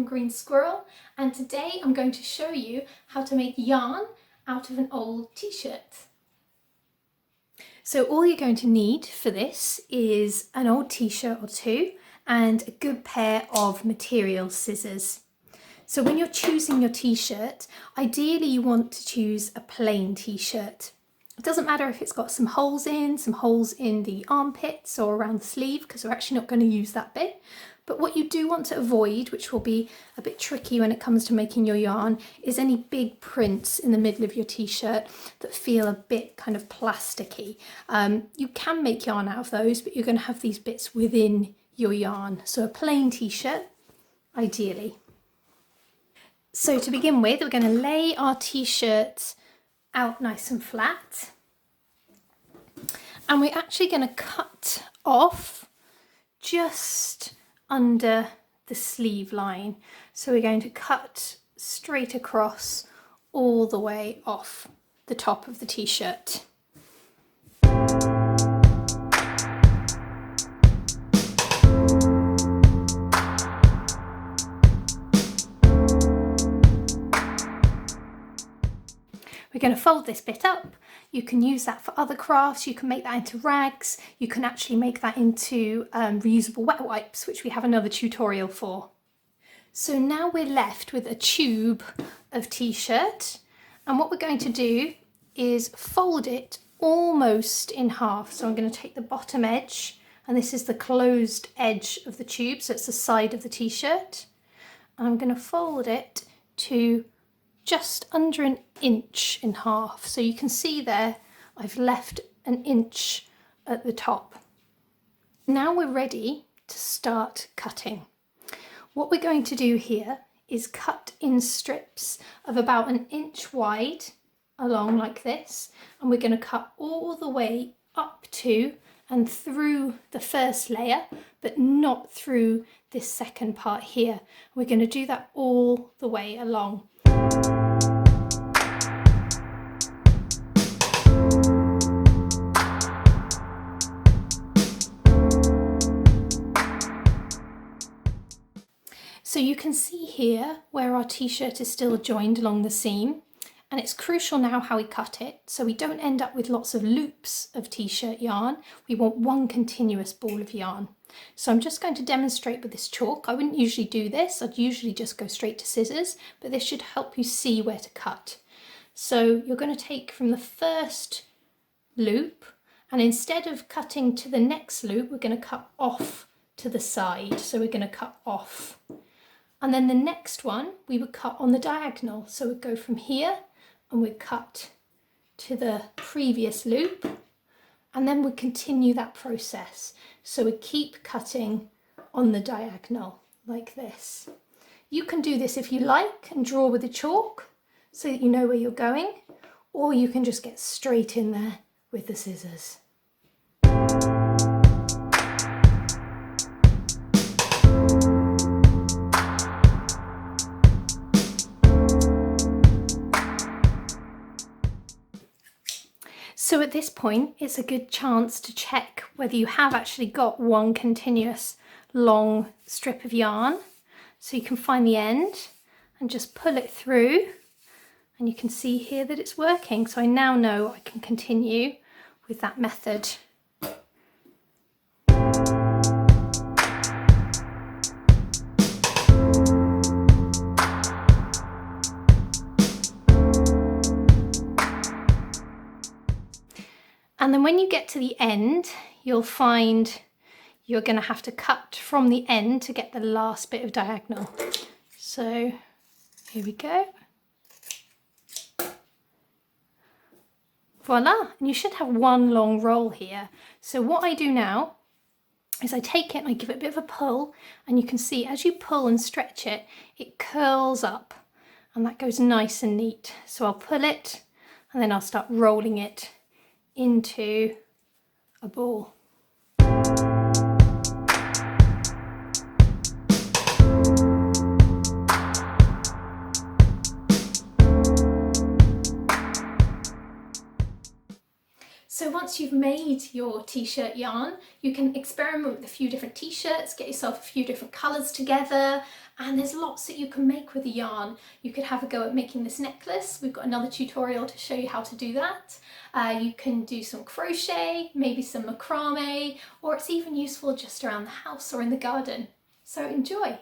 Green Squirrel, and today I'm going to show you how to make yarn out of an old t-shirt. So all you're going to need for this is an old t-shirt or two and a good pair of material scissors. So when you're choosing your t-shirt, ideally you want to choose a plain t-shirt. It doesn't matter if it's got some holes in the armpits or around the sleeve, because we're actually not going to use that bit. But what you do want to avoid, which will be a bit tricky when it comes to making your yarn, is any big prints in the middle of your t-shirt that feel a bit kind of plasticky. You can make yarn out of those, but you're going to have these bits within your yarn. So a plain t-shirt, ideally. So to begin with, we're going to lay our t-shirt out nice and flat, and we're actually going to cut off just under the sleeve line. So we're going to cut straight across all the way off the top of the t-shirt. We're going to fold this bit up. You can use that for other crafts, you can make that into rags, you can actually make that into reusable wet wipes, which we have another tutorial for. So now we're left with a tube of t-shirt, and what we're going to do is fold it almost in half. So I'm going to take the bottom edge, and this is the closed edge of the tube, so it's the side of the t-shirt, and I'm going to fold it to just under an inch in half. So you can see there I've left an inch at the top. Now we're ready to start cutting. What we're going to do here is cut in strips of about an inch wide along like this, and we're going to cut all the way up to and through the first layer, but not through this second part here. We're going to do that all the way along. So you can see here where our t-shirt is still joined along the seam, and it's crucial now how we cut it so we don't end up with lots of loops of t-shirt yarn. We want one continuous ball of yarn. So I'm just going to demonstrate with this chalk. I wouldn't usually do this, I'd usually just go straight to scissors, but this should help you see where to cut. So you're going to take from the first loop, and instead of cutting to the next loop, we're going to cut off to the side. So we're going to cut off. And then the next one we would cut on the diagonal. So we'd go from here and we'd cut to the previous loop, and then we'd continue that process. So we keep cutting on the diagonal like this. You can do this if you like and draw with the chalk so that you know where you're going, or you can just get straight in there with the scissors. So at this point, it's a good chance to check whether you have actually got one continuous long strip of yarn. So you can find the end and just pull it through, and you can see here that it's working. So I now know I can continue with that method. And then when you get to the end, you'll find you're going to have to cut from the end to get the last bit of diagonal. So here we go. Voila, and you should have one long roll here. So what I do now is I take it and I give it a bit of a pull, and you can see as you pull and stretch it, it curls up, and that goes nice and neat. So I'll pull it and then I'll start rolling it into a ball. So once you've made your t-shirt yarn, you can experiment with a few different t-shirts, get yourself a few different colours together, and there's lots that you can make with the yarn. You could have a go at making this necklace. We've got another tutorial to show you how to do that. You can do some crochet, maybe some macrame, or it's even useful just around the house or in the garden. So enjoy!